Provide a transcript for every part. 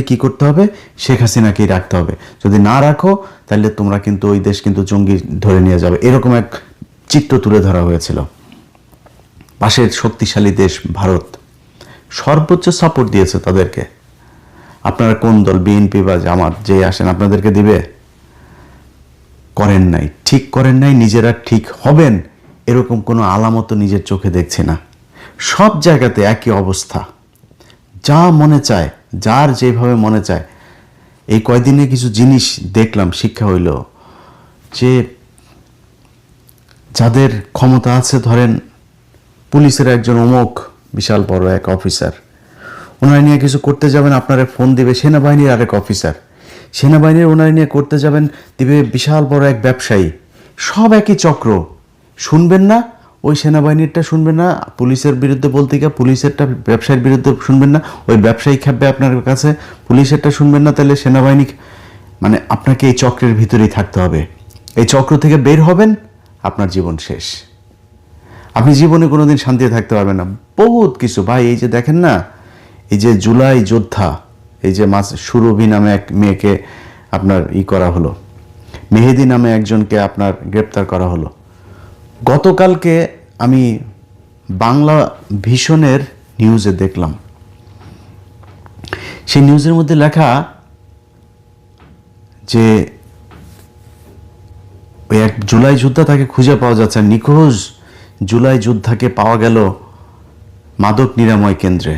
কি করতে হবে? শেখ হাসিনাকেই রাখতে হবে। যদি না রাখো তাহলে তোমরা কিন্তু ওই দেশ কিন্তু জঙ্গি ধরে নিয়ে যাবে, এরকম এক চিত্র তুলে ধরা হয়েছিল। পাশের শক্তিশালী দেশ ভারত সর্বোচ্চ সাপোর্ট দিয়েছে তাদেরকে। আপনারা কোন দল, বিএনপি বা জামাত যে আসেন, আপনাদেরকে দিবে? করেন নাই, ঠিক করেন নাই। নিজেরা ঠিক হবেন এরকম কোনো আলামত নিজের চোখে দেখছি না। সব জায়গাতে একই অবস্থা, যা মনে চায়, যার যেভাবে মনে চায়। এই কয়দিনে কিছু জিনিস দেখলাম, শিক্ষা হইল যে যাদের ক্ষমতা আছে, ধরেন পুলিশের একজন অমুক বিশাল বড় এক অফিসার, ওনারা নিয়ে কিছু করতে যাবেন, আপনারা ফোন দিবে সেনাবাহিনীর আরেক অফিসার, সেনাবাহিনীর ওনারা নিয়ে করতে যাবেন, দিবে বিশাল বড় এক ব্যবসায়ী। সব একই চক্র। শুনবেন না ওই সেনাবাহিনীরটা, শুনবেন না পুলিশের বিরুদ্ধে বলতে গিয়ে পুলিশেরটা ব্যবসায়ীর বিরুদ্ধে শুনবেন না, ওই ব্যবসায়ী খেপবে আপনার কাছে, পুলিশেরটা শুনবেন না, তাহলে সেনাবাহিনী। মানে আপনাকে এই চক্রের ভিতরেই থাকতে হবে। এই চক্র থেকে বের হবেন, আপনার জীবন শেষ। আপনি জীবনে কোনোদিন শান্তিতে থাকতে পারবেন না। বহুত কিছু ভাই, এই যে দেখেন না, এই যে জুলাই যোদ্ধা, এই যে সুরভি নামে এক মেয়েকে আপনার করা হলো, মেহেদি নামে একজনকে আপনার গ্রেপ্তার করা হলো। গতকালকে আমি বাংলা ভিশনের নিউজে দেখলাম, সেই নিউজের মধ্যে লেখা যে ওই এক জুলাই যোদ্ধা, তাকে খুঁজে পাওয়া যাচ্ছে। নিখোঁজ জুলাই যোদ্ধাকে পাওয়া গেল মাদক নিরাময় কেন্দ্রে।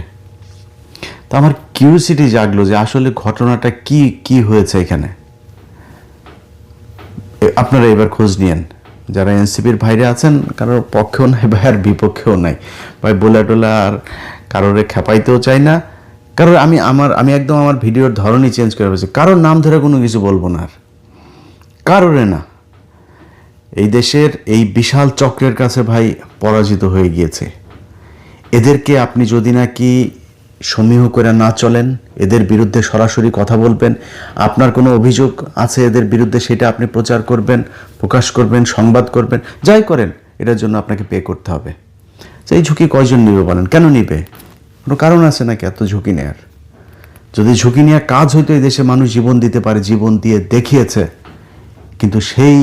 তো আমার কিউরিওসিটি জাগলো যে আসলে ঘটনাটা কি হয়েছে এখানে। আপনারা এবার খোঁজ নিয়েন, যারা এনসিপির ভাইরে আছেন, কারোর পক্ষেও নাই ভাই আর বিপক্ষেও নাই ভাই, বলে টোলা আর কারোরে খেপাইতেও চাই না। কারণ আমি একদম আমার ভিডিওর ধরনই চেঞ্জ করে ফেলেছি। কারোর নাম ধরে কোনো কিছু বলবো না, আর কারোরে না। এই দেশের এই বিশাল চক্রের কাছে ভাই পরাজিত হয়ে গিয়েছে। এদেরকে আপনি যদি নাকি সমীহ করে না চলেন, এদের বিরুদ্ধে সরাসরি কথা বলবেন, আপনার কোনো অভিযোগ আছে এদের বিরুদ্ধে, সেটা আপনি প্রচার করবেন, প্রকাশ করবেন, সংবাদ করবেন, যাই করেন, এটার জন্য আপনাকে পে করতে হবে। এই ঝুঁকি কয়জন নিবে বলেন? কেন নিবে? কোনো কারণ আছে নাকি এত ঝুঁকি নেয়ার? যদি ঝুঁকি নেওয়া কাজ হইতো, এই দেশে মানুষ জীবন দিতে পারে, জীবন দিয়ে দেখিয়েছে। কিন্তু সেই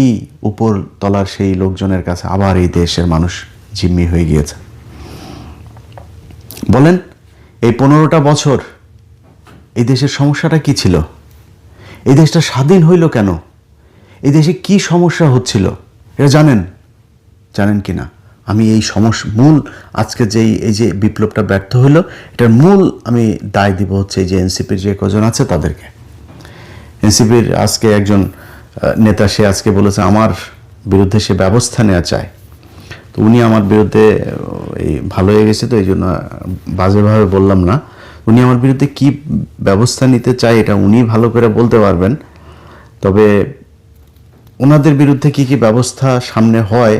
উপর তলার সেই লোকজনের কাছে আবার এই দেশের মানুষ জিম্মি হয়ে গিয়েছে। বলেন, এই 15টা বছর এই দেশের সমস্যাটা কি ছিল? এই দেশটা স্বাধীন হইল কেন? এই দেশে কি সমস্যা হচ্ছিল এটা জানেন কি না? আমি এই মূল আজকে এই যে বিপ্লবটা ব্যর্থ হইল, এটার মূল আমি দায় দিব হচ্ছে এই যে এনসিপির যে কজন আছে তাদেরকে। এনসিপির আজকে একজন নেতা, সে আজকে বলেছে আমার বিরুদ্ধে সে ব্যবস্থা নেওয়া চায়। তো উনি আমার বিরুদ্ধে এই ভালো হয়ে গেছে, তো এই জন্য বাজেভাবে বললাম না। উনি আমার বিরুদ্ধে কি ব্যবস্থা নিতে চায় এটা উনি ভালো করে বলতে পারবেন। তবে ওনাদের বিরুদ্ধে কি ব্যবস্থা সামনে হয়,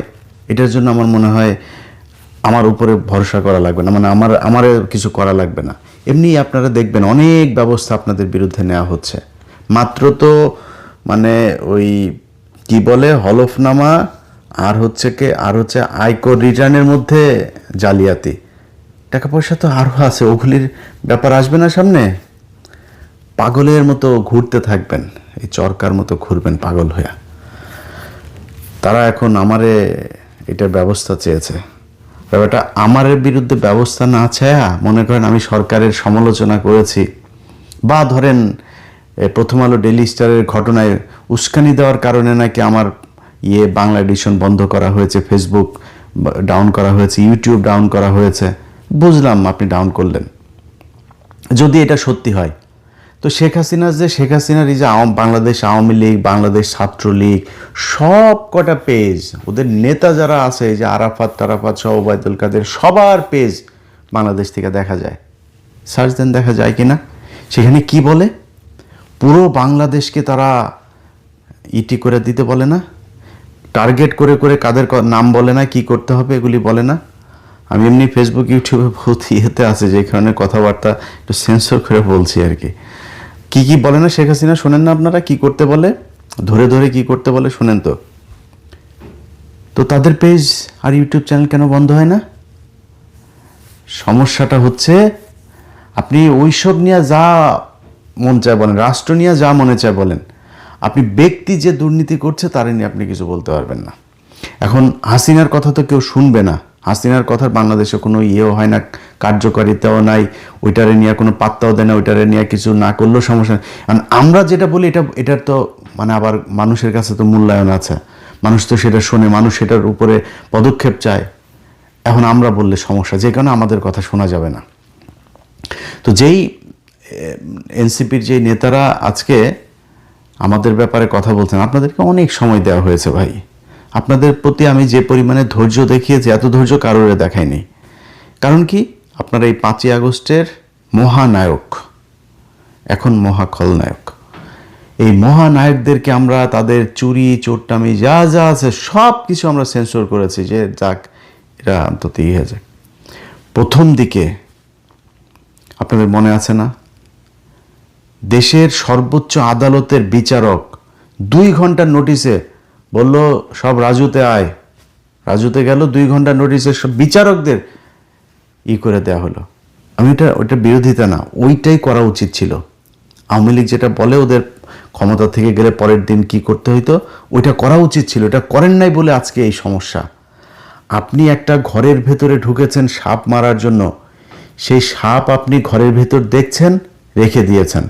এটার জন্য আমার মনে হয় আমার উপরে ভরসা করা লাগবে না, মানে আমার কিছু করা লাগবে না। এমনি আপনারা দেখবেন অনেক ব্যবস্থা আপনাদের বিরুদ্ধে নেওয়া হচ্ছে। মাত্র তো মানে ওই কি বলে হলফনামা আর হচ্ছে আয়কর রিটার্নের মধ্যে জালিয়াতি, টাকা পয়সা তো আরও আছে, ওগুলির ব্যাপার আসবে না সামনে। পাগলের মতো ঘুরতে থাকবেন, এই চরকার মতো ঘুরবেন পাগল হইয়া। তারা এখন আমারে এটার ব্যবস্থা চেয়েছে। ব্যাপারটা আমারের বিরুদ্ধে ব্যবস্থা না চায়া মনে করেন আমি সরকারের সমালোচনা করেছি, বা ধরেন প্রথম আলো ডেইলি স্টারের ঘটনায় উস্কানি দেওয়ার কারণে নাকি আমার বাংলা এডিশন বন্ধ করা হয়েছে, ফেসবুক ডাউন করা হয়েছে, ইউটিউব ডাউন করা হয়েছে। বুঝলাম আপনি ডাউন করলেন, যদি এটা সত্যি হয়। তো শেখ হাসিনার এই যে বাংলাদেশ আওয়ামী লীগ, বাংলাদেশ ছাত্রলীগ, সব কটা পেজ, ওদের নেতা যারা আছে, এই যে আরাফাত সহ ওবায়দুল কাদের, সবার পেজ বাংলাদেশ থেকে দেখা যায়। সার্চ দেন, দেখা যায় কিনা। সেখানে কি বলে? পুরো বাংলাদেশকে তারা ইটি করে দিতে বলে না, টার্গেট করে কাদের নাম বলে না, কি করতে হবে এগুলি বলে না। আমি এমনি ফেসবুক ইউটিউবে বহুত ইয়েতে আছে, যে কারণে কথাবার্তা একটু সেন্সর করে বলছি আর কি। কি বলে না শেখ হাসিনা, শোনেন না আপনারা কি করতে বলে, ধরে কি করতে বলে শোনেন তো তাদের পেজ আর ইউটিউব চ্যানেল কেন বন্ধ হয় না? সমস্যাটা হচ্ছে আপনি ওইসব নিয়ে যা মন চায় বলেন, রাষ্ট্র নিয়ে যা মনে চায় বলেন, আপনি ব্যক্তি যে দুর্নীতি করছে তার নিয়ে আপনি কিছু বলতে পারবেন না। এখন হাসিনার কথা তো কেউ শুনবে না, হাসিনার কথার বাংলাদেশে কোনো ইয়েও হয় না, কার্যকারিতাও নাই, ওইটারে নিয়ে কোনো পাত্তাও দেয় না, ওইটারে নিয়ে কিছু না করলেও সমস্যা নেই। কারণ আমরা যেটা বলি এটার তো মানে আবার মানুষের কাছে তো মূল্যায়ন আছে, মানুষ তো সেটা শোনে, মানুষ সেটার উপরে পদক্ষেপ চায়। এখন আমরা বললে সমস্যা, যে কারণে আমাদের কথা শোনা যাবে না। তো যেই এনসিপির যেই নেতারা আজকে আমাদের ব্যাপারে কথা বলছেন, আপনাদেরকে অনেক সময় দেওয়া হয়েছে ভাই, আপনাদের প্রতি আমি যে পরিমাণে ধৈর্য দেখিয়েছি এত ধৈর্য কারোরে দেখায়নি। কারণ কি, আপনারা এই 5ই আগস্টের মহানায়ক, এখন মহা খলনায়ক, এই মহানায়কদেরকে আমরা তাদের চুরি চোরটামি যা যা আছে সব কিছু আমরা সেন্সর করেছি, যে যাক এটা অন্তত হয়ে যায়। প্রথম দিকে আপনাদের মনে আছে না, দেশের সর্বোচ্চ আদালতের বিচারক 2 ঘন্টার নোটিশে বলল সব রাজুতে আয়, রাজুতে গেল, 2 ঘন্টার নোটিশে সব বিচারকদের করে দেওয়া হলো। আমি ওইটা বিরোধিতা না, ওইটাই করা উচিত ছিল। আওয়ামী লীগ যেটা বলে ওদের ক্ষমতা থেকে গেলে পরের দিন কি করতে হইতো, ওইটা করা উচিত ছিল, এটা করেন নাই বলে আজকে এই সমস্যা। আপনি একটা ঘরের ভেতরে ঢুকেছেন সাপ মারার জন্য, সেই সাপ আপনি ঘরের ভেতর দেখছেন, রেখে দিয়েছেন,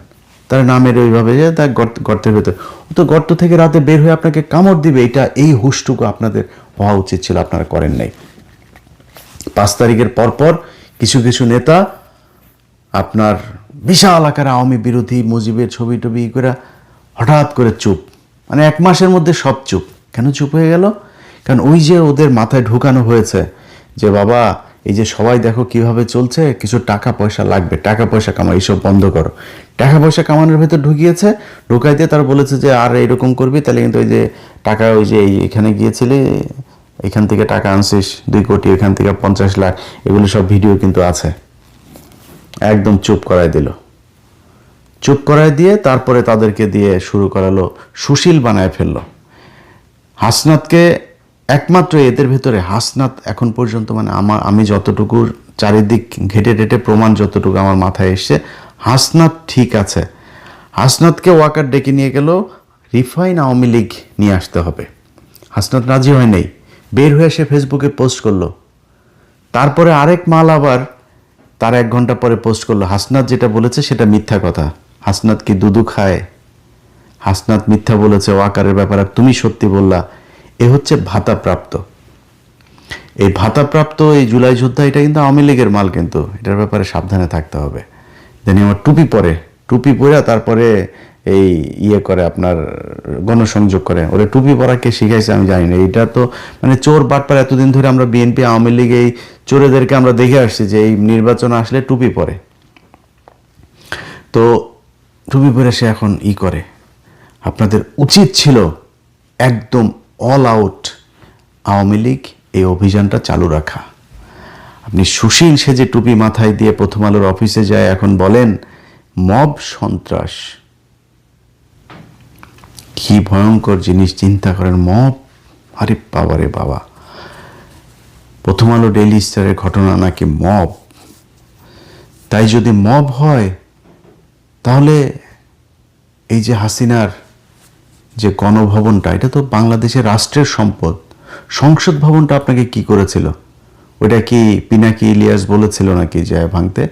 তার নামের ওইভাবে যে তার গর্তের ভেতর, ও তো গর্ত থেকে রাতে বের হয়ে আপনাকে কামড় দিবে, এই হুশটুকু আপনাদের হওয়া উচিত ছিল, আপনারা করেন নাই। 5 তারিখের পরপর কিছু কিছু নেতা আপনার বিশাল আকারে আওয়ামী বিরোধী মুজিবের ছবি টবি করে হঠাৎ করে চুপ, মানে 1 মাসের মধ্যে সব চুপ। কেন চুপ হয়ে গেল? কারণ ওই যে ওদের মাথায় ঢুকানো হয়েছে যে বাবা এই যে সবাই দেখো কিভাবে চলছে, কিছু টাকা পয়সা লাগবে, টাকা পয়সা কামাই, এইসব বন্ধ করো। টাকা পয়সা কামানোর ভেতর ঢুকিয়েছে, ঢুকাই দিয়ে তারা বলেছে যে আর এরকম করবি তাহলে কিন্তু ওই যে টাকা, ওই যে এখানে গিয়েছিলি এখান থেকে টাকা আনছিস 2 কোটি, এখান থেকে 50 লাখ, এগুলো সব ভিডিও কিন্তু আছে। একদম চুপ করায় দিল, চুপ করায় দিয়ে তারপরে তাদেরকে দিয়ে শুরু করালো, সুশীল বানায় ফেললো হাসনাতকে। একমাত্র এদের ভেতরে হাসনাত এখন পর্যন্ত, মানে আমি যতটুকু চারিদিক ঘেটে টেটে প্রমাণ যতটুকু আমার মাথায় এসছে, হাসনাত ঠিক আছে। হাসনাতকে ওয়াকার ডেকে নিয়ে গেল, রিফাইন আওয়ামী লীগ নিয়ে আসতে হবে। হাসনাত রাজি হয় নাই, বের হয়ে সে ফেসবুকে পোস্ট করলো। তারপরে আরেক মাল আবার তার 1 ঘন্টা পরে পোস্ট করলো, হাসনাত যেটা বলেছে সেটা মিথ্যা কথা। হাসনাত কি দুদু খায়? হাসনাত মিথ্যা বলেছে ওয়াকারের ব্যাপারে, তুমি সত্যি বললা। এ হচ্ছে ভাতাপ্রাপ্ত। এই ভাতাপ্রাপ্ত এই জুলাই যোদ্ধা, এটা কিন্তু আওয়ামী লীগের মাল, কিন্তু এটার ব্যাপারে সাবধানে থাকতে হবে। জানি আমার টুপি পরে তারপরে এই করে আপনার গণসংযোগ করে, ওরা টুপি পরা কে শিখাইছে আমি জানি না। এটা তো মানে চোর বাটপার, এতদিন ধরে আমরা বিএনপি আওয়ামী লীগ এই চোরেদেরকে আমরা দেখে আসছি যে এই নির্বাচন আসলে টুপি পরে, তো টুপি পরে সে এখন করে। আপনাদের উচিত ছিল একদম অল আউট আওয়ামী লীগ এই অভিযানটা চালু রাখা। আপনি সুশীল সেজে টুপি মাথায় দিয়ে প্রথম আলোর অফিসে যায়, এখন বলেন মব সন্ত্রাস, কি ভয়ঙ্কর জিনিস চিন্তা করেন। মব, আরে বাবা রে বাবা, প্রথম আলো ডেইলি স্টারের ঘটনা নাকি মব। তাই যদি মব হয় তাহলে এই যে হাসিনার যে গণভবনটা, এটা তো বাংলাদেশের রাষ্ট্রের সম্পদ, সংসদ ভবনটা আপনাকে কি করেছিল? ওটা কি পিনাকি ইলিয়াস বলেছিল নাকি যে ভাঙতে?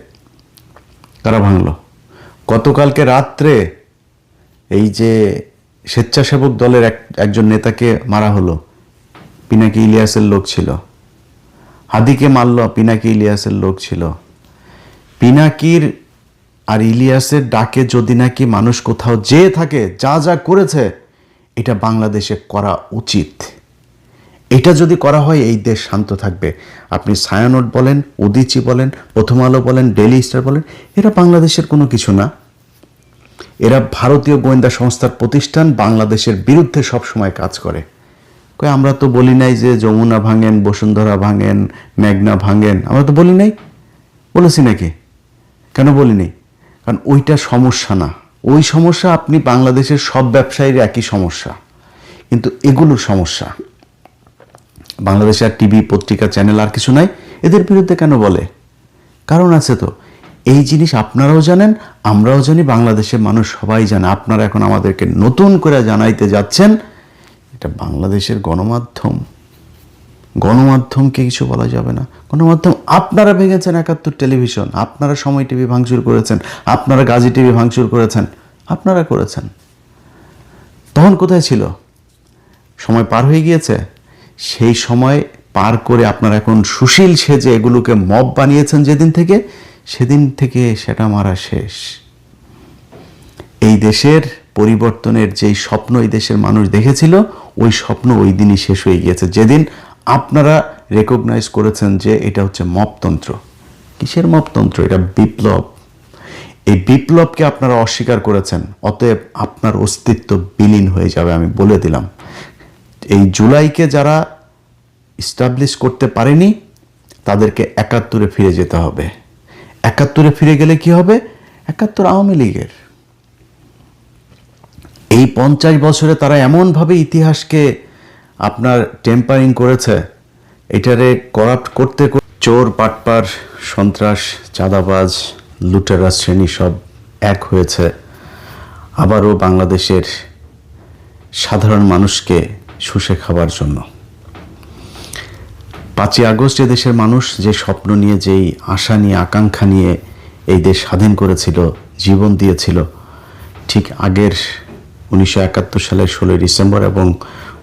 কারা ভাঙলো? গতকালকে রাত্রে এই যে স্বেচ্ছাসেবক দলের একজন নেতাকে মারা হলো, পিনাকি ইলিয়াসের লোক ছিল। হাদিকে মারল, পিনাকি ইলিয়াসের লোক ছিল। পিনাকির আর ইলিয়াসের ডাকে যদি নাকি মানুষ কোথাও যেয়ে থাকে, যা যা করেছে এটা বাংলাদেশে করা উচিত। এটা যদি করা হয় এই দেশ শান্ত থাকবে। আপনি ছায়ানট বলেন, উদীচী বলেন, প্রথম আলো বলেন, ডেইলি স্টার বলেন, এরা বাংলাদেশের কোনো কিছু না। এরা ভারতীয় গোয়েন্দা সংস্থার প্রতিষ্ঠান, বাংলাদেশের বিরুদ্ধে সবসময় কাজ করে। আমরা তো বলি নাই যে যমুনা ভাঙেন, বসুন্ধরা ভাঙেন, মেঘনা ভাঙেন, আমরা তো বলি নাই। বলেছি নাকি? কেন বলিনি? কারণ ওইটা সমস্যা না। ওই সমস্যা আপনি বাংলাদেশের সব ব্যবসায়ীর একই সমস্যা, কিন্তু এগুলো সমস্যা। বাংলাদেশে আর টিভি পত্রিকা চ্যানেল আর কিছু নাই, এদের বিরুদ্ধে কেন বলে? কারণ আছে তো। এই জিনিস আপনারাও জানেন, আমরাও জানি, বাংলাদেশের মানুষ সবাই জানে। আপনারা এখন আমাদেরকে নতুন করে জানাইতে যাচ্ছেন এটা বাংলাদেশের গণমাধ্যমকে কিছু বলা যাবে না। গণমাধ্যম আপনারা ভেঙেছেন, ৭১ টেলিভিশন, আপনারা সময় টিভি ভাঙচুর করেছেন, আপনারা গাজী টিভি ভাঙচুর করেছেন, আপনারা করেছেন। তখন কোথায় ছিল? সময় পার হয়ে গিয়েছে। সেই সময় পার করে আপনারা এখন সুশীল সেজে এগুলোকে মব বানিয়েছেন সেদিন থেকে সেটা মারা শেষ। এই দেশের পরিবর্তনের যেই স্বপ্ন এই দেশের মানুষ দেখেছিল, ওই স্বপ্ন ওই দিনই শেষ হয়ে গিয়েছে, যেদিন আপনারা রেকগনাইজ করেছেন যে এটা হচ্ছে মবতন্ত্র। কিসের মবতন্ত্র? এটা বিপ্লব। এই বিপ্লবকে আপনারা অস্বীকার করেছেন, অতএব আপনার অস্তিত্ব বিলীন হয়ে যাবে, আমি বলে দিলাম। এই জুলাইকে যারা ইস্টাবলিশ করতে পারেনি তাদেরকে ৭১ ফিরে যেতে হবে। ৭১ ফিরে গেলে কি হবে? ৭১ আওয়ামী লীগের। এই ৫০ বছরে তারা এমনভাবে ইতিহাসকে আপনার টেম্পারিং করেছে, এটারে করাপ্ট করতে চোর, পাটপার, সন্ত্রাস, চাঁদাবাজ, লুটেরা শ্রেণী সব এক হয়েছে আবারও বাংলাদেশের সাধারণ মানুষকে শুষে খাবার জন্য। ৫ই আগস্ট দেশের মানুষ যে স্বপ্ন নিয়ে, যেই আশা নিয়ে, আকাঙ্ক্ষা নিয়ে এই দেশ স্বাধীন করেছিল, জীবন দিয়েছিল, ঠিক আগের ১৯৭১ সালের ১৬ ডিসেম্বর এবং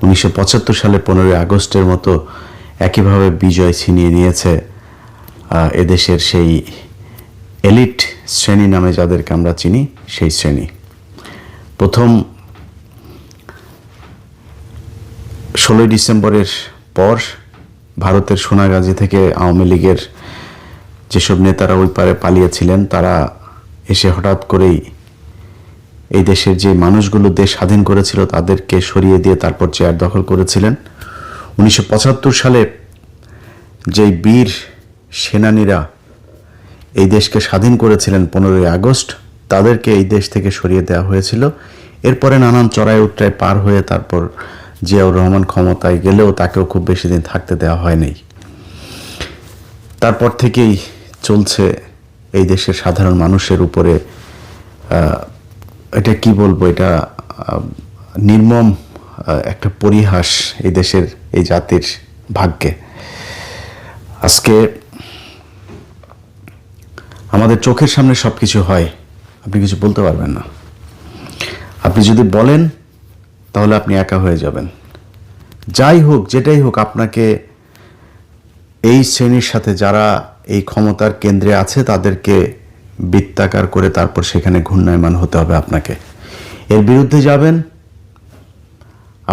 ১৯৭৫ সালের ১৫ই আগস্টের মতো একইভাবে বিজয় ছিনিয়ে নিয়েছে এদেশের সেই এলিট শ্রেণী নামে যাদেরকে আমরা চিনি, সেই শ্রেণী। প্রথম ১৬ ডিসেম্বরের পর ভারতের সোনাগাজী থেকে আওয়ামী লীগের যেসব নেতারা ওই পারে পালিয়েছিলেন, তারা এসে হঠাৎ করেই এই দেশের যে মানুষগুলো দেশ স্বাধীন করেছিল তাদেরকে সরিয়ে দিয়ে তারপর চেয়ার দখল করেছিলেন। ১৯৭৫ সালে যেই বীর সেনানীরা এই দেশকে স্বাধীন করেছিলেন ১৫ই আগস্ট, তাদেরকে এই দেশ থেকে সরিয়ে দেওয়া হয়েছিল। এরপরে নানান চড়াই উতরাই পার হয়ে তারপর জিয়াউর রহমান ক্ষমতায় গেলেও তাকেও খুব বেশি দিন থাকতে দেওয়া হয়নি। তারপর থেকেই চলছে এই দেশের সাধারণ মানুষের উপরে, এটা কি বলবো, এটা নির্মম একটা পরিহাস এই দেশের, এই জাতির ভাগ্যে। আজকে আমাদের চোখের সামনে সব কিছু হয়, আপনি কিছু বলতে পারবেন না। আপনি যদি বলেন তাহলে আপনি একা হয়ে যাবেন। যাই হোক, যেটাই হোক, আপনাকে এই শ্রেণীর সাথে যারা এই ক্ষমতার কেন্দ্রে আছে তাদেরকে বৃত্তাকার করে তারপর সেখানে ঘূর্ণায়মান হতে হবে আপনাকে। এর বিরুদ্ধে যাবেন,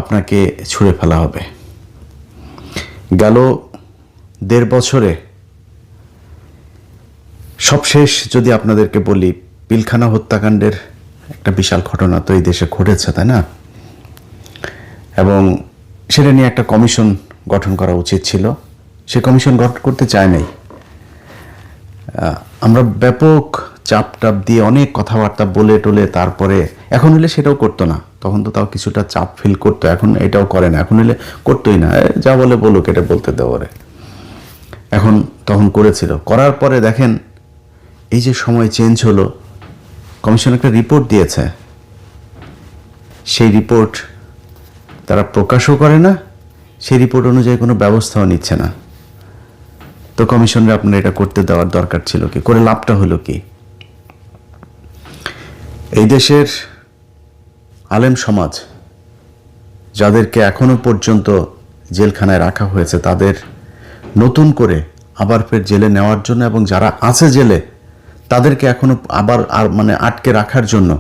আপনাকে ছুঁড়ে ফেলা হবে। গেল ১.৫ বছরে সবশেষ যদি আপনাদেরকে বলি, পিলখানা হত্যাকাণ্ডের একটা বিশাল ঘটনা তো এই দেশে ঘটেছে, তাই না? এবং সেটা নিয়ে একটা কমিশন গঠন করা উচিত ছিল। সে কমিশন গঠন করতে চায় নাই। আমরা ব্যাপক চাপ দিয়ে অনেক কথাবার্তা বলে টলে তারপরে, এখন হলে সেটাও করতো না, তখন তো তাও কিছুটা চাপ ফিল করতো, এখন এটাও করে না। এখন হলে করতোই না, যা বলে বলুক, এটা বলতে দেওয়ারে। এখন তখন করেছিল, করার পরে দেখেন এই যে সময় চেঞ্জ হলো, কমিশন একটা রিপোর্ট দিয়েছে, সেই রিপোর্ট তারা প্রকাশও করে না, সেই রিপোর্ট অনুযায়ী কোনো ব্যবস্থাও নিচ্ছে না। তো কমিশনরে আপনার এটা করতে দেওয়ার দরকার ছিল কি? করে লাভটা হলো কি? এই দেশের আলেম সমাজ যাদেরকে এখনো পর্যন্ত জেলখানায় রাখা হয়েছে, তাদের নতুন করে আবার ফের জেলে নেওয়ার জন্য, এবং যারা আছে জেলে তাদেরকে এখনো আবার আটকে রাখার জন্য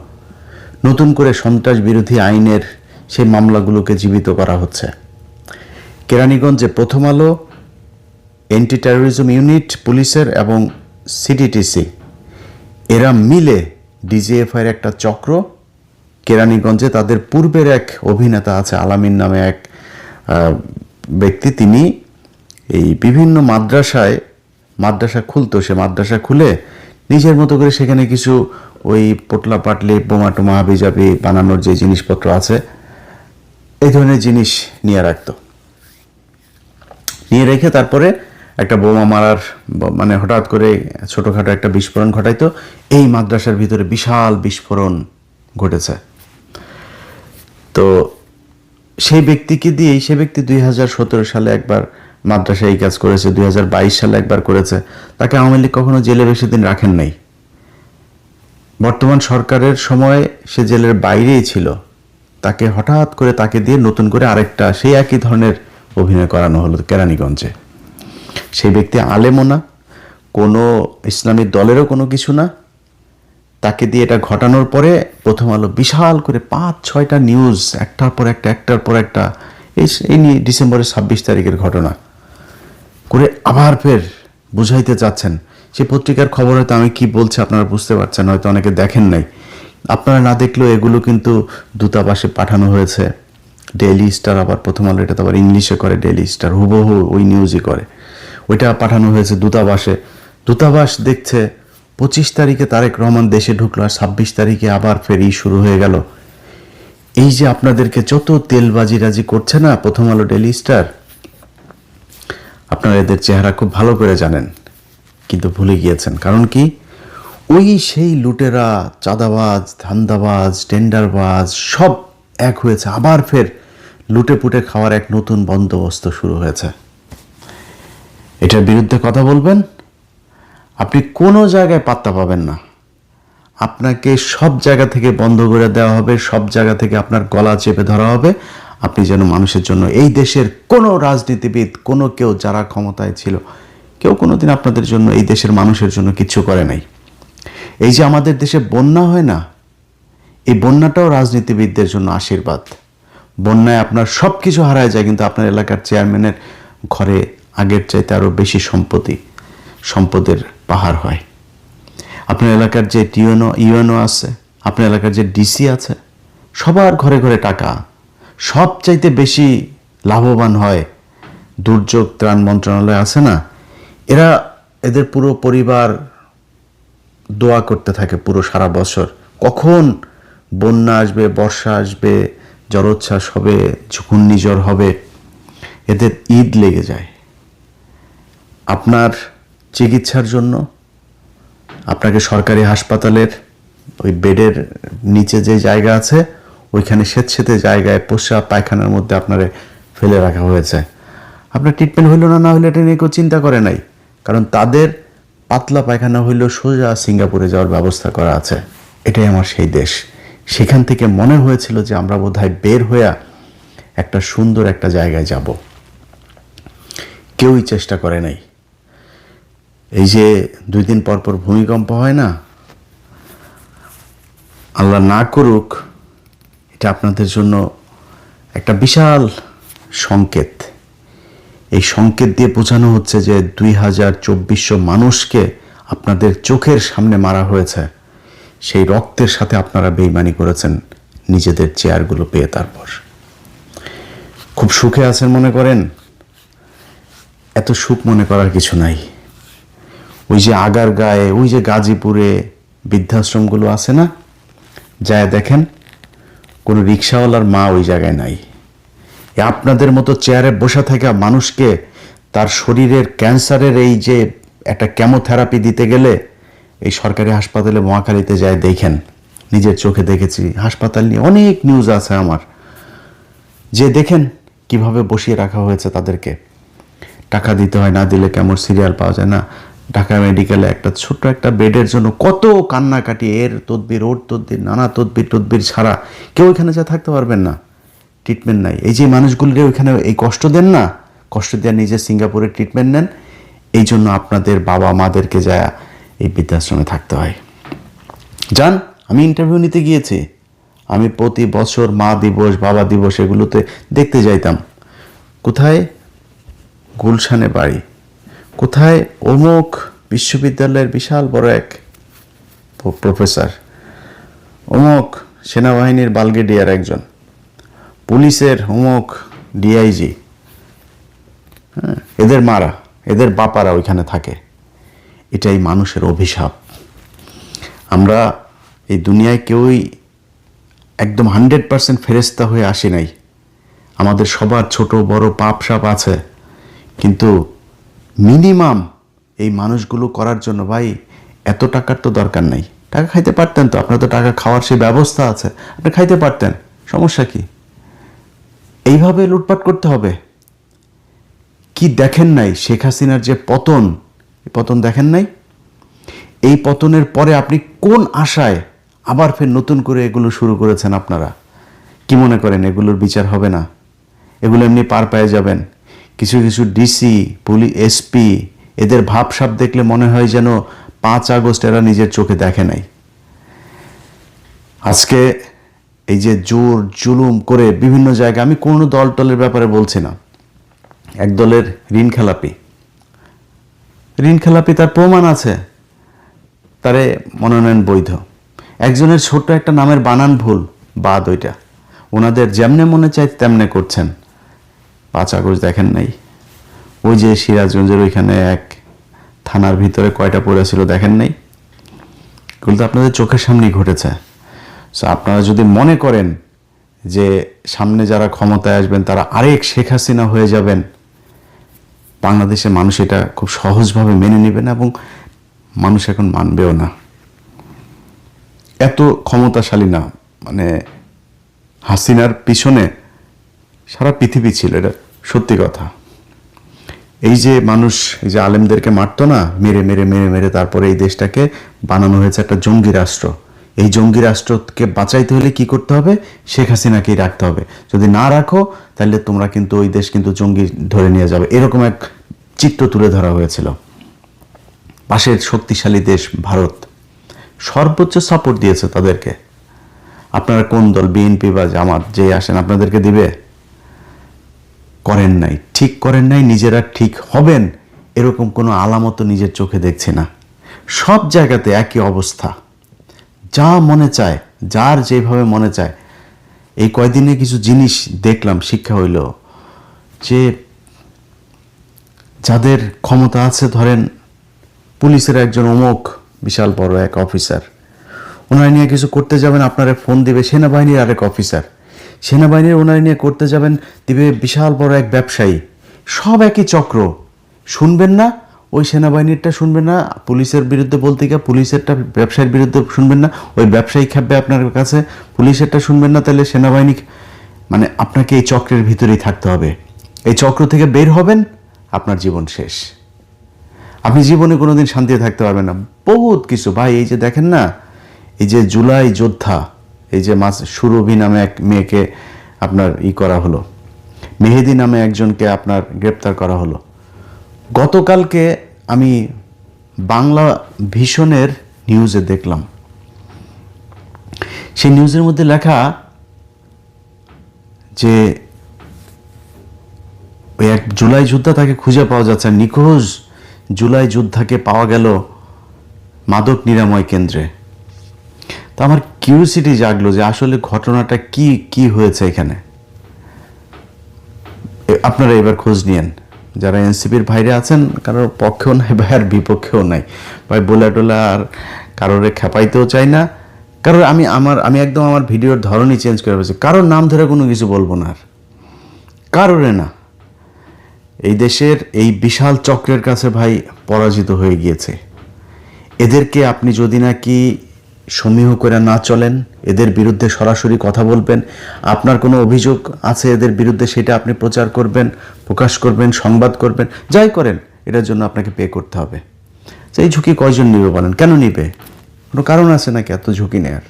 নতুন করে সন্ত্রাস বিরোধী আইনের সেই মামলাগুলোকে জীবিত করা হচ্ছে। কেরানীগঞ্জে প্রথম আলো, অ্যান্টি টেরোরিজম ইউনিট পুলিশের এবং সিডিটিসি এরা মিলে ডিজিএফআইয়ের একটা চক্র কেরানীগঞ্জে, তাদের পূর্বের এক অভিনেতা আছে আলামিন নামে এক ব্যক্তি, তিনি এই বিভিন্ন মাদ্রাসা খুলতো, সে মাদ্রাসা খুলে নিজের মতো করে সেখানে কিছু ওই পোটলা পাটলি, বোমা টোমা, হাবিজাবি বানানোর যে জিনিসপত্র আছে, এই ধরনের জিনিস নিয়ে রাখতো। নিয়ে রেখে তারপরে একটা বোমা মারার মানে হঠাৎ করে ছোটোখাটো একটা বিস্ফোরণ ঘটাইতো, এই মাদ্রাসার ভিতরে বিশাল বিস্ফোরণ ঘটেছে। তো সেই ব্যক্তিকে দিয়েই, সে ব্যক্তি 2017 সালে একবার মাদ্রাসায় এই কাজ করেছে, 2022 সালে একবার করেছে। তাকে আওয়ামী লীগ কখনো জেলে বেশি দিন রাখেন নাই। বর্তমান সরকারের সময় সে জেলের বাইরেই ছিল, তাকে হঠাৎ করে তাকে দিয়ে নতুন করে আরেকটা সেই একই ধরনের অভিনয় করানো হলো কেরানীগঞ্জে। সেই ব্যক্তি আলেমও না, কোনো ইসলামী দলেরও কোনো কিছু না। তাকে দিয়ে এটা ঘটানোর পরে প্রথম আলো বিশাল করে 5-6টা নিউজ একটার পর একটা এই নিয়ে ডিসেম্বরের 26 তারিখের ঘটনা করে আবার ফের বুঝাইতে চাচ্ছেন। সে পত্রিকার খবর হয়তো আমি কি বলছি আপনারা বুঝতে পারছেন, হয়তো অনেকে দেখেন নাই। আপনারা না দেখলেও এগুলো কিন্তু দূতাবাসে পাঠানো হয়েছে। ডেইলি স্টার আবার প্রথম আলো এটা তো আবার ইংলিশে করে, ডেইলি স্টার হুবহু ওই নিউজই করে, ওইটা পাঠানো হয়েছে দূতাবাসে। দূতাবাস দেখছে 25 তারিখে তারেক রহমান দেশে ঢুকলো, আর 26 তারিখে আবার ফেরি শুরু হয়ে গেল। এই যে আপনাদেরকে যত তেলবাজিরাজি করছে না প্রথম আলো, ডেইলি স্টার, আপনারা এদের চেহারা খুব ভালো করে জানেন, কিন্তু ভুলে গিয়েছেন। কারণ কি, ওই সেই লুটেরা, চাঁদাবাজ, ধান্দাবাজ, টেন্ডারবাজ সব এক হয়েছে। আবার ফের লুটে পুটে খাওয়ার এক নতুন বন্দোবস্ত শুরু হয়েছে। এটার বিরুদ্ধে কথা বলবেন, আপনি কোনো জায়গায় পাত্তা পাবেন না। আপনাকে সব জায়গা থেকে বন্ধ করে দেওয়া হবে, সব জায়গা থেকে আপনার গলা চেপে ধরা হবে। আপনি যেন মানুষের জন্য, এই দেশের কোনো রাজনীতিবিদ, কোনো কেউ যারা ক্ষমতায় ছিল, কেউ কোনোদিন আপনাদের জন্য, এই দেশের মানুষের জন্য কিচ্ছু করে নাই। এই যে আমাদের দেশে বন্যা হয় না, এই বন্যাটাও রাজনীতিবিদদের জন্য আশীর্বাদ। বন্যায় আপনার সব কিছু হারায় যায়, কিন্তু আপনার এলাকার চেয়ারম্যানের ঘরে আগের চাইতে আরও বেশি সম্পদের পাহাড় হয়। আপনার এলাকার যে ইউএনও আছে, আপনার এলাকার যে ডিসি আছে, সবার ঘরে ঘরে টাকা। সবচাইতে বেশি লাভবান হয় দুর্যোগ ত্রাণ মন্ত্রণালয় আছে না, এদের পুরো পরিবার দোয়া করতে থাকে পুরো সারা বছর, কখন বন্যা আসবে, বর্ষা আসবে, জলোচ্ছ্বাস হবে, ঘূর্ণিঝড় হবে। এদের ঈদ লেগে যায়। আপনার চিকিৎসার জন্য আপনাকে সরকারি হাসপাতালের ওই বেডের নিচে যে জায়গা আছে, ওইখানে স্বেচ্ছেতে জায়গায় প্রস্রাব পায়খানার মধ্যে আপনারে ফেলে রাখা হয়েছে। আপনার ট্রিটমেন্ট হইল না হইলে এটা নিয়ে কেউ চিন্তা করে নাই, কারণ তাদের পাতলা পায়খানা হইলেও সোজা সিঙ্গাপুরে যাওয়ার ব্যবস্থা করা আছে। এটাই আমার সেই দেশ। সেখান থেকে মনে হয়েছিল যে আমরা বোধহয় বের হইয়া একটা সুন্দর একটা জায়গায় যাব। কেউই চেষ্টা করে নাই। এই যে 2 দিন পর পর ভূমিকম্প হয় না, আল্লাহ না করুক, এটা আপনাদের জন্য একটা বিশাল সংকেত। এই সংকেত দিয়ে বোঝানো হচ্ছে যে 2400 মানুষকে আপনাদের চোখের সামনে মারা হয়েছে। সেই রক্তের সাথে আপনারা বেইমানি করেছেন নিজেদের চেয়ারগুলো পেয়ে। তারপর খুব সুখে আছেন মনে করেন, এত সুখ মনে করার কিছু নাই। ওই যে আগার গায়ে, ওই যে গাজীপুরে বৃদ্ধাশ্রমগুলো আছে না, যায় দেখেন, কোনো রিক্সাওয়ালার মা ওই জায়গায় নাই। আপনাদের মতো চেয়ারে বসে থাকা মানুষকে তার শরীরের ক্যান্সারের এই যে একটা কেমোথেরাপি দিতে গেলে, এই সরকারি হাসপাতালে মহাখালীতে যায় দেখেন, নিজের চোখে দেখেছি। হাসপাতাল নিয়ে অনেক নিউজ আছে আমার, যে দেখেন কিভাবে বসিয়ে রাখা হয়েছে তাদেরকে। টাকা দিতে হয়, না দিলে কেমন সিরিয়াল পাওয়া যায় না। ঢাকা মেডিকেলে একটা ছোট্ট একটা বেডের জন্য কত কান্নাকাটি, এর তদবির ওর তদবির, নানা তদবির ছাড়া কেউ এখানে যা থাকতে পারবেন না। ট্রিটমেন্ট নাই। এই যে মানুষগুলিরে ওইখানে এই কষ্ট দেন না, কষ্ট দেওয়া নিজে সিঙ্গাপুরে ট্রিটমেন্ট নেন, এই জন্য আপনাদের বাবা মাদেরকে যায় এই বৃদ্ধাশ্রমে থাকতে হয়। যান, আমি ইন্টারভিউ নিতে গিয়েছি, আমি প্রতি বছর মা দিবস, বাবা দিবস এগুলোতে দেখতে যাইতাম। কোথায়? গুলশানে বাড়ি, কোথায়? অমুক বিশ্ববিদ্যালয়ের বিশাল বড় এক প্রফেসর, অমুক সেনাবাহিনীর ব্রিগেডিয়ার একজন, পুলিশের অমুক ডিআইজি। এদের মারা, এদের বাপারা ওইখানে থাকে। এটাই মানুষের অভিশাপ। আমরা এই দুনিয়ায় কেউই একদম 100% ফেরেশতা হয়ে আসি নাই। আমাদের সবার ছোট বড় পাপ সাপ আছে, কিন্তু মিনিমাম এই মানুষগুলো করার জন্য ভাই এত টাকার তো দরকার নাই। টাকা খাইতে পারতেন তো, আপনার তো টাকা খাওয়ার সেই ব্যবস্থা আছে, আপনি খাইতে পারতেন, সমস্যা কি? এইভাবে লুটপাট করতে হবে? কি দেখেন নাই শেখ হাসিনার যে পতন, এই পতন দেখেন নাই? এই পতনের পরে আপনি কোন আশায় আবার ফের নতুন করে এগুলো শুরু করেছেন? আপনারা কি মনে করেন এগুলোর বিচার হবে না? এগুলো এমনি পার পেয়ে যাবেন? কিছু কিছু ডিসি, পুলিশ, এসপি, এদের ভাবসাব দেখলে মনে হয় যেন 5 আগস্ট এরা নিজের চোখে দেখে নাই। আজকে এই যে জোর জুলুম করে বিভিন্ন জায়গায়, আমি কোনো দল টলের ব্যাপারে বলছি না, এক দলের ঋণ খেলাপি তার প্রমাণ আছে, তারে মনোনয়ন বৈধ। একজনের ছোট্ট একটা নামের বানান ভুল, বাদ, ওইটা ওনাদের যেমনে মনে চায় তেমনে করছেন। 5 আগস্ট দেখেন নাই? ওই যে সিরাজগঞ্জের ওইখানে এক থানার ভিতরে কয়টা পড়েছিল দেখেন নাই? এগুলো তো আপনাদের চোখের সামনেই ঘটেছে। সো আপনারা যদি মনে করেন যে সামনে যারা ক্ষমতায় আসবেন তারা আরেক শেখ হাসিনা হয়ে যাবেন, বাংলাদেশের মানুষ এটা খুব সহজভাবে মেনে নেবে না, এবং মানুষ এখন মানবেও না। এত ক্ষমতাশালী না, মানে হাসিনার পিছনে সারা পৃথিবী ছিল, এটা সত্যি কথা। এই যে মানুষ, এই যে আলেমদেরকে মারতো না, মেরে মেরে মেরে মেরে তারপরে এই দেশটাকে বানানো হয়েছে একটা জঙ্গি রাষ্ট্র। এই জঙ্গি রাষ্ট্রকে বাঁচাইতে হলে কি করতে হবে? শেখ হাসিনাকেই রাখতে হবে। যদি না রাখো তাহলে তোমরা কিন্তু ওই দেশ কিন্তু জঙ্গি ধরে নিয়ে যাবে, এরকম এক চিত্র তুলে ধরা হয়েছিল। পাশের শক্তিশালী দেশ ভারত সর্বোচ্চ সাপোর্ট দিয়েছে তাদেরকে। আপনারা কোন দল, বিএনপি বা জামাত, যে আসেন আপনাদেরকে দিবে? করেন নাই, ঠিক করেন নাই। নিজেরা ঠিক হবেন এরকম কোনো আলামত নিজের চোখে দেখছি না। সব জায়গাতে একই অবস্থা, যা মনে চায়, যার যেভাবে মনে চায়। এই কয়দিনে কিছু জিনিস দেখলাম, শিক্ষা হইল যে যাদের ক্ষমতা আছে, ধরেন পুলিশের একজন অমুক বিশাল বড় এক অফিসার, ওনারা নিয়ে কিছু করতে যাবেন, আপনারা ফোন দিবে সেনাবাহিনীর আরেক অফিসার, সেনাবাহিনীর ওনারা নিয়ে করতে যাবেন দিবে বিশাল বড় এক ব্যবসায়ী। সব একই চক্র। শুনবেন না ওই সেনাবাহিনীরটা, শুনবেন না পুলিশের বিরুদ্ধে বলতে গিয়ে পুলিশেরটা ব্যবসায়ীর বিরুদ্ধে শুনবেন না, ওই ব্যবসায়ী খেপবে আপনার কাছে, পুলিশেরটা শুনবেন না, তাহলে সেনাবাহিনী। মানে আপনাকে এই চক্রের ভিতরেই থাকতে হবে। এই চক্র থেকে বের হবেন, আপনার জীবন শেষ। আপনি জীবনে কোনোদিন শান্তিতে থাকতে পারবেন না। বহুত কিছু ভাই, এই যে দেখেন না, এই যে জুলাই যোদ্ধা, এই যে সুরভি নামে এক মেয়েকে আপনার করা হলো, মেহেদি নামে একজনকে আপনার গ্রেপ্তার করা হলো। গতকালকে আমি বাংলা ভিশনের নিউজে দেখলাম, সেই নিউজের মধ্যে লেখা যে ওই এক জুলাই যোদ্ধা, তাকে খুঁজে পাওয়া যাচ্ছে, নিখোঁজ জুলাই যোদ্ধাকে পাওয়া গেল মাদক নিরাময় কেন্দ্রে। তো আমার কিউরিওসিটি জাগলো যে আসলে ঘটনাটা কি হয়েছে এখানে। আপনারা এবার খোঁজ নিয়েন, যারা এনসিপির ভাইরে আছেন, কারোর পক্ষেও নাই ভাই, আর বিপক্ষেও নাই ভাই, বলে টোলা আর কারোরে খেপাইতেও চাই না। কারণ আমি একদম আমার ভিডিওর ধরনই চেঞ্জ করে ফেলেছি। কারোর নাম ধরে কোনো কিছু বলবো না, আর কারোরে না। এই দেশের এই বিশাল চক্রের কাছে ভাই পরাজিত হয়ে গিয়েছে। এদেরকে আপনি যদি নাকি সমীহ করে না চলেন, এদের বিরুদ্ধে সরাসরি কথা বলবেন, আপনার কোনো অভিযোগ আছে এদের বিরুদ্ধে, সেটা আপনি প্রচার করবেন, প্রকাশ করবেন, সংবাদ করবেন, যাই করেন, এটার জন্য আপনাকে পে করতে হবে। এই ঝুঁকি কয়জন নিবে বলেন? কেন নিবে? কোনো কারণ আছে নাকি এত ঝুঁকি নেয়ার?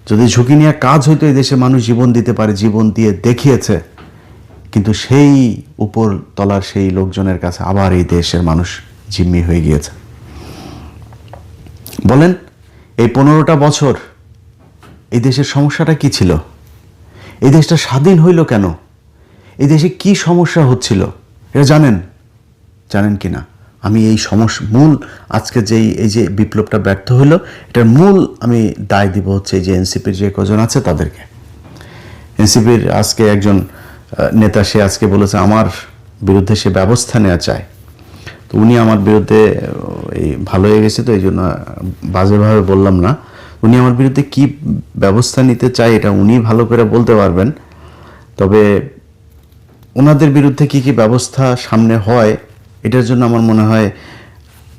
যদি ঝুঁকি নেওয়া কাজ হইতো, এই দেশে মানুষ জীবন দিতে পারে, জীবন দিয়ে দেখিয়েছে। কিন্তু সেই উপর তলার সেই লোকজনের কাছে আবার এই দেশের মানুষ জিম্মি হয়ে গিয়েছে। বলেন, এই 15টা বছর এই দেশের সমস্যাটা কি ছিল? এই দেশটা স্বাধীন হইল কেন? এই দেশে কি সমস্যা হচ্ছিল এটা জানেন কি না? আমি এই মূল আজকে এই যে বিপ্লবটা ব্যর্থ হইল, এটার মূল আমি দায় দিব হচ্ছে এই যে এনসিপির যে কজন আছে তাদেরকে। এনসিপির আজকে একজন নেতা, সে আজকে বলেছে আমার বিরুদ্ধে সে ব্যবস্থা নেওয়া চায়। তো উনি আমার বিরুদ্ধে এই ভালো হয়ে গেছে, তো এই জন্য বাজেভাবে বললাম না। উনি আমার বিরুদ্ধে কি ব্যবস্থা নিতে চায় এটা উনি ভালো করে বলতে পারবেন। তবে ওনাদের বিরুদ্ধে কি ব্যবস্থা সামনে হয় এটার জন্য আমার মনে হয়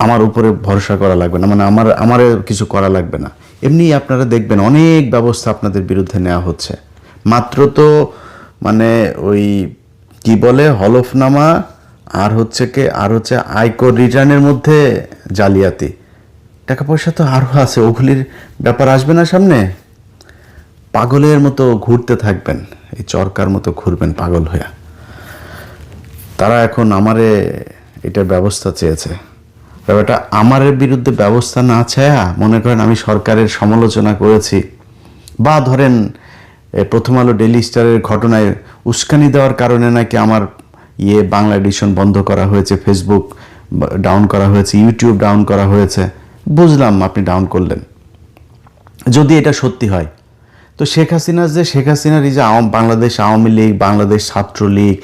আমার উপরে ভরসা করা লাগবে না, মানে আমার কিছু করা লাগবে না। এমনি আপনারা দেখবেন অনেক ব্যবস্থা আপনাদের বিরুদ্ধে নেওয়া হচ্ছে। মাত্র তো মানে ওই কি বলে হলফনামা আর হচ্ছে আয়কর রিটার্নের মধ্যে জালিয়াতি, টাকা পয়সা তো আরও আছে, ওগুলির ব্যাপার আসবে না সামনে। পাগলের মতো ঘুরতে থাকবেন, এই চরকার মতো ঘুরবেন পাগল হয়ে। তারা এখন আমারে এটার ব্যবস্থা চেয়েছে। ব্যাপারটা আমারের বিরুদ্ধে ব্যবস্থা না চায়া মনে করেন আমি সরকারের সমালোচনা করেছি, বা ধরেন প্রথম আলো ডেইলি স্টারের ঘটনায় উস্কানি দেওয়ার কারণে নাকি আমার বাংলা এডিশন বন্ধ করা হয়েছে, ফেসবুক ডাউন করা হয়েছে, ইউটিউব ডাউন করা হয়েছে। বুঝলাম আপনি ডাউন করলেন, যদি এটা সত্যি হয়। তো শেখ হাসিনার এই যে বাংলাদেশ আওয়ামী লীগ, বাংলাদেশ ছাত্রলীগ,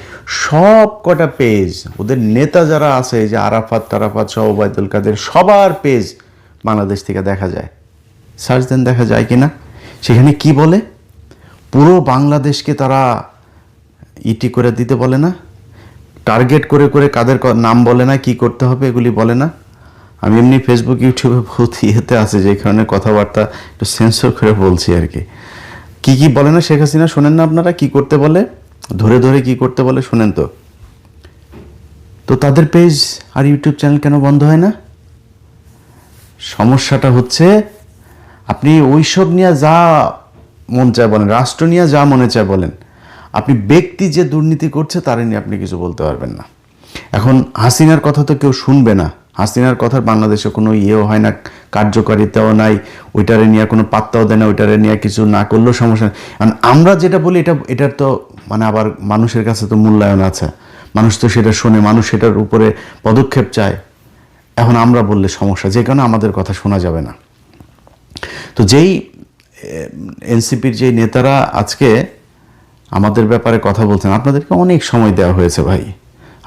সব কটা পেজ, ওদের নেতা যারা আছে, এই যে আরাফাত সহ ওবায়দুল কাদের, সবার পেজ বাংলাদেশ থেকে দেখা যায়। সার্চ দেন, দেখা যায় কিনা। সেখানে কি বলে, পুরো বাংলাদেশকে তারা ইটি করে দিতে বলে না, টার্গেট করে করে কাদের নাম বলে না, কি করতে হবে এগুলি বলে না। আমি এমনি ফেসবুক ইউটিউবে বহুত ইয়েতে আছে যে কারণে কথাবার্তা একটু সেন্সর করে বলছি আর কি। কি বলে না শেখ হাসিনা, শোনেন না আপনারা কি করতে বলে, ধরে ধরে কি করতে বলে শোনেন তো। তো তাদের পেজ আর ইউটিউব চ্যানেল কেন বন্ধ হয় না? সমস্যাটা হচ্ছে আপনি ওইসব নিয়ে যা মন চায় বলেন, রাষ্ট্র নিয়ে যা মনে চায় বলেন, আপনি ব্যক্তি যে দুর্নীতি করছে তারে নিয়ে আপনি কিছু বলতে পারবেন না। এখন হাসিনার কথা তো কেউ শুনবে না, হাসিনার কথার বাংলাদেশে কোনো ইয়েও হয় না, কার্যকারিতাও নাই, ওইটারে নিয়ে কোনো পাত্তাও দেয় না, ওইটারে নিয়ে কিছু না করলেও সমস্যা নেই। কারণ আমরা যেটা বলি এটার তো মানে আবার মানুষের কাছে তো মূল্যায়ন আছে, মানুষ তো সেটা শোনে, মানুষ সেটার উপরে পদক্ষেপ চায়। এখন আমরা বললে সমস্যা, যে কারণে আমাদের কথা শোনা যাবে না। তো যেই এনসিপির যেই নেতারা আজকে আমাদের ব্যাপারে কথা বলছেন, আপনাদেরকে অনেক সময় দেওয়া হয়েছে ভাই,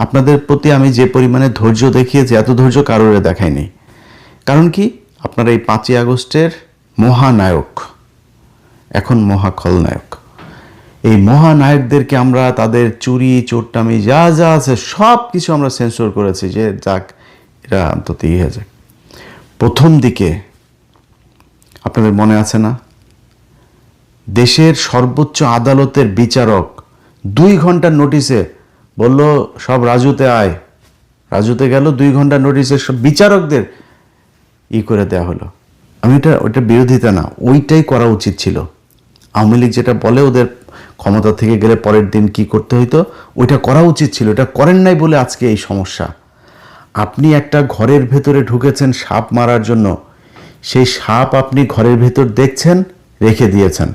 আপনাদের প্রতি আমি যে পরিমাণে ধৈর্য দেখিয়েছি এত ধৈর্য কারোরে দেখায়নি। কারণ কি, আপনারা এই 5ই আগস্টের মহানায়ক, এখন মহাখলনায়ক, এই মহানায়কদেরকে আমরা তাদের চুরি চোট্টামি যা যা আছে সব কিছু আমরা সেন্সর করেছি, যে যাক এরা অন্তত ইয়ে যাক। প্রথম দিকে আপনাদের মনে আছে না, দেশের সর্বোচ্চ আদালতের বিচারক 2 ঘন্টার নোটিশে বলল সব রাজুতে আয়, রাজুতে গেল, 2 ঘন্টার নোটিশে সব বিচারকদের করে দেওয়া হলো। আমি ওইটা বিরোধিতা না, ওইটাই করা উচিত ছিল। আওয়ামী লীগ যেটা বলে ওদের ক্ষমতা থেকে গেলে পরের দিন কি করতে হইতো, ওইটা করা উচিত ছিল, এটা করেন নাই বলে আজকে এই সমস্যা। আপনি একটা ঘরের ভেতরে ঢুকেছেন সাপ মারার জন্য, সেই সাপ আপনি ঘরের ভেতর দেখছেন, রেখে দিয়েছেন,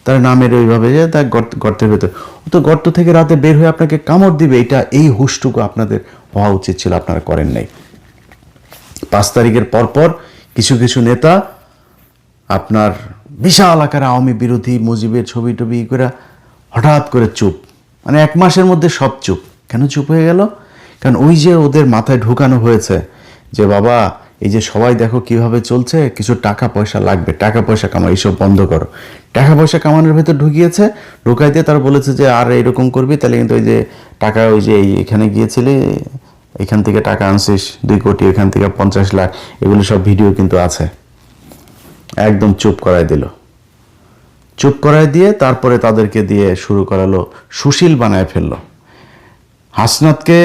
তার নামের ওইভাবে যে তার গর্তের ভেতর, ও তো গর্ত থেকে রাতে বের হয়ে আপনাকে কামড় দিবে, এই হুশটুকু আপনাদের হওয়া উচিত ছিল, আপনারা করেন নাই। 5 তারিখের পরপর কিছু কিছু নেতা আপনার বিশাল আকারে আওয়ামী বিরোধী মুজিবের ছবি টবি করে হঠাৎ করে চুপ, মানে 1 মাসের মধ্যে সব চুপ। কেন চুপ হয়ে গেল? কারণ ওই যে ওদের মাথায় ঢুকানো হয়েছে যে বাবা এই যে সবাই দেখো কিভাবে চলছে, কিছু টাকা পয়সা লাগবে, টাকা পয়সা কামাই, এইসব বন্ধ করো। টাকা পয়সা কামানোর ভেতর ঢুকিয়েছে, ঢুকাই দিয়ে তারা বলেছে যে আর এরকম করবি, তাহলে কিন্তু ওই যে টাকা, ওই যে এখানে গিয়েছিলি, এখান থেকে টাকা আনছিস 2 কোটি, এখান থেকে 50 লাখ, এগুলো সব ভিডিও কিন্তু আছে। একদম চুপ করাই দিল, চুপ করাই দিয়ে তারপরে তাদেরকে দিয়ে শুরু করালো, সুশীল বানায় ফেললো হাসনাতকে।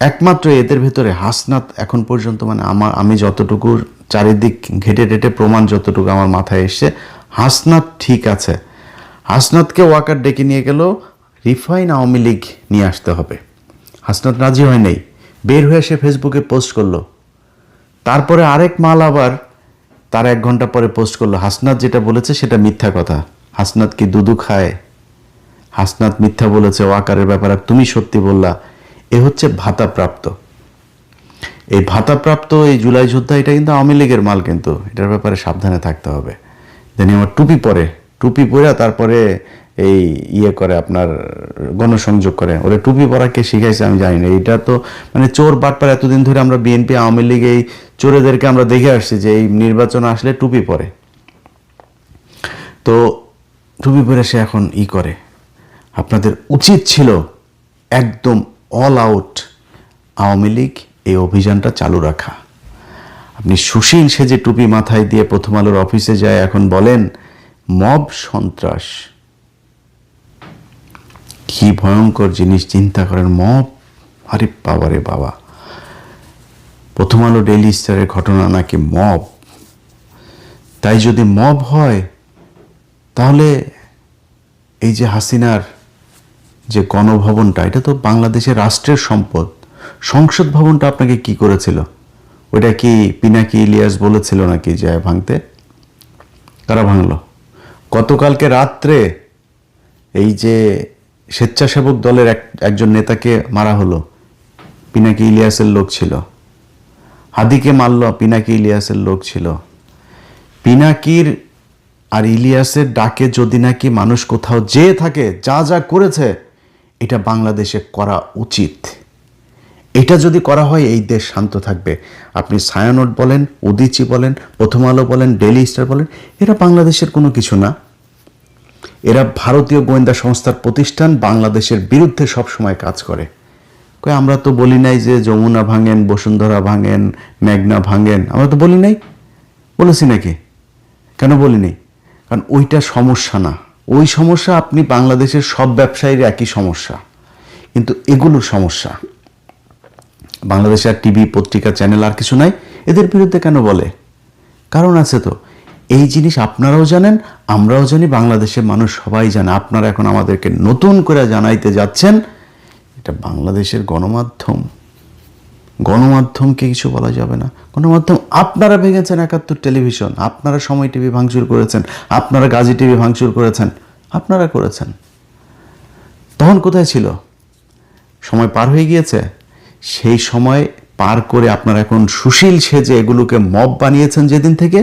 একমাত্র এদের ভেতরে হাসনাত এখন পর্যন্ত, মানে আমি যতটুকু চারিদিক ঘেটে টেটে প্রমাণ যতটুকু আমার মাথায় এসছে, হাসনাত ঠিক আছে। হাসনাতকে ওয়াকার ডেকে নিয়ে গেল, রিফাইন আওয়ামী লীগ নিয়ে আসতে হবে। হাসনাত রাজি হয় নাই, বের হয়ে সে ফেসবুকে পোস্ট করলো। তারপরে আরেক মাল আবার তার 1 ঘন্টা পরে পোস্ট করলো, হাসনাত যেটা বলেছে সেটা মিথ্যা কথা। হাসনাত কি দুধু খায়? হাসনাত মিথ্যা বলেছে ওয়াকারের ব্যাপারে, তুমি সত্যি বললা। এ হচ্ছে ভাতাপ্রাপ্ত। এই ভাতাপ্রাপ্ত এই জুলাই যোদ্ধা, এটা কিন্তু আওয়ামী লীগের মাল, কিন্তু এটার ব্যাপারে সাবধানে থাকতে হবে। জানি আমার টুপি পরে তারপরে এই করে আপনার গণসংযোগ করে, ওরা টুপি পরা কে শিখাইছে আমি জানি না। এটা তো মানে চোর বাটপার, এতদিন ধরে আমরা বিএনপি আওয়ামী লীগ এই চোরেদেরকে আমরা দেখে আসছি যে এই নির্বাচন আসলে টুপি পরে। তো টুপি পরে সে এখন করে। আপনাদের উচিত ছিল একদম অল আউট আওয়ামী লীগ এই অভিযানটা চালু রাখা। আপনি সুশীল সেজে টুপি মাথায় দিয়ে প্রথম আলোর অফিসে যায় এখন বলেন মব সন্ত্রাস। কি ভয়ঙ্কর জিনিস চিন্তা করেন, মব। আরে বাবা রে বাবা, প্রথম আলো ডেইলি স্টারের ঘটনা নাকি মব। তাই যদি মব হয় তাহলে এই যে হাসিনার যে গণভবনটা, এটা তো বাংলাদেশের রাষ্ট্রের সম্পদ। সংসদ ভবনটা আপনাকে কি করেছিল? ওইটা কি পিনাকি ইলিয়াস বলেছিল নাকি যে ভাঙতে? কারা ভাঙলো? গতকালকে রাত্রে এই যে স্বেচ্ছাসেবক দলের একজন নেতাকে মারা হলো, পিনাকি ইলিয়াসের লোক ছিল। হাদিকে মারল, পিনাকি ইলিয়াসের লোক ছিল। পিনাকির আর ইলিয়াসের ডাকে যদি নাকি মানুষ কোথাও যেয়ে থাকে, যা যা করেছে এটা বাংলাদেশে করা উচিত। এটা যদি করা হয় এই দেশ শান্ত থাকবে। আপনি ছায়ানট বলেন, উদীচী বলেন, প্রথম আলো বলেন, ডেইলি স্টার বলেন, এরা বাংলাদেশের কোনো কিছু না। এরা ভারতীয় গোয়েন্দা সংস্থার প্রতিষ্ঠান, বাংলাদেশের বিরুদ্ধে সবসময় কাজ করে। আমরা তো বলি নাই যে যমুনা ভাঙেন, বসুন্ধরা ভাঙেন, মেঘনা ভাঙেন, আমরা তো বলি নাই। বলেছি নাকি? কেন বলি নাই? কারণ ওইটা সমস্যা না। ওই সমস্যা আপনি বাংলাদেশের সব ব্যবসায়ীর একই সমস্যা, কিন্তু এগুলোর সমস্যা বাংলাদেশের টিভি, পত্রিকা, চ্যানেল আর কিছু নাই। এদের বিরুদ্ধে কেন বলে? কারণ আছে তো। এই জিনিস আপনারাও জানেন, আমরাও জানি, বাংলাদেশের মানুষ সবাই জানে। আপনারা এখন আমাদেরকে নতুন করে জানাইতে যাচ্ছেন এটা বাংলাদেশের গণমাধ্যম। গণমাধ্যমকে কিছু বলা যাবে না। গণমাধ্যম আপনারা ভেঙেছেন, ৭১ টেলিভিশন, আপনারা সময় টিভি ভাঙচুর করেছেন, আপনারা গাজী টিভি ভাঙচুর করেছেন, আপনারা করেছেন। তখন কোথায় ছিল? সময় পার হয়ে গিয়েছে। সেই সময় পার করে আপনারা এখন সুশীল সেজে এগুলোকে মব বানিয়েছেন যেদিন থেকে,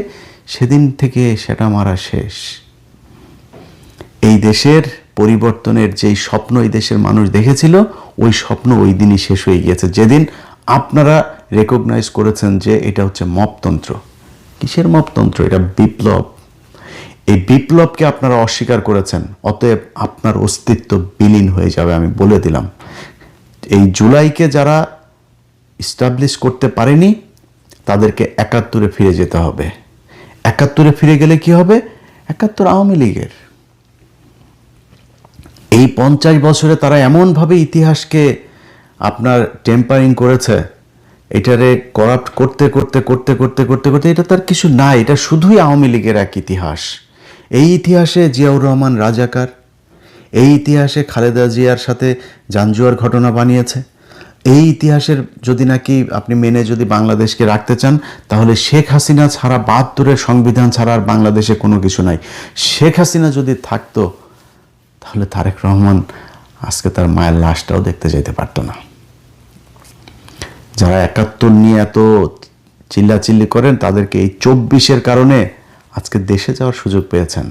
সেদিন থেকে সেটা মারা শেষ। এই দেশের পরিবর্তনের যেই স্বপ্ন এই দেশের মানুষ দেখেছিল, ওই স্বপ্ন ওই দিনই শেষ হয়ে গিয়েছে, যেদিন আপনারা রেকগনাইজ করেছেন যে এটা হচ্ছে মপতন্ত্র। কিসের মপতন্ত্র? এটা বিপ্লব। এই বিপ্লবকে আপনারা অস্বীকার করেছেন, অতএব আপনার অস্তিত্ব বিলীন হয়ে যাবে, আমি বলে দিলাম। এই জুলাইকে যারা ইস্টাবলিশ করতে পারেনি তাদেরকে ৭১-এ ফিরে যেতে হবে। ৭১-এ ফিরে গেলে কি হবে? ৭১ আওয়ামী লীগের। এই ৫০ বছরে তারা এমনভাবে ইতিহাসকে আপনার টেম্পারিং করেছে, এটারে করাপ্ট করতে করতে করতে করতে করতে করতে এটা তার কিছু নাই। এটা শুধুই আওয়ামী লীগের এক ইতিহাস। এই ইতিহাসে জিয়াউর রহমান রাজাকার, এই ইতিহাসে খালেদা জিয়ার সাথে জাঞ্জুয়ার ঘটনা বানিয়েছে। এই ইতিহাসের যদি নাকি আপনি মেনে যদি বাংলাদেশকে রাখতে চান, তাহলে শেখ হাসিনা ছাড়া, ৭২-এর সংবিধান ছাড়া আর বাংলাদেশে কোনো কিছু নাই। শেখ হাসিনা যদি থাকতো তাহলে তারেক রহমান আজকে তার মায়ের লাশটাও দেখতে যেতে পারতো না। যারা ৭১ নিয়ে এত চিল্লাচিল্লি করেন তাদেরকে এই ২৪-এর কারণে আজকে দেশে যাওয়ার সুযোগ পেয়েছেন।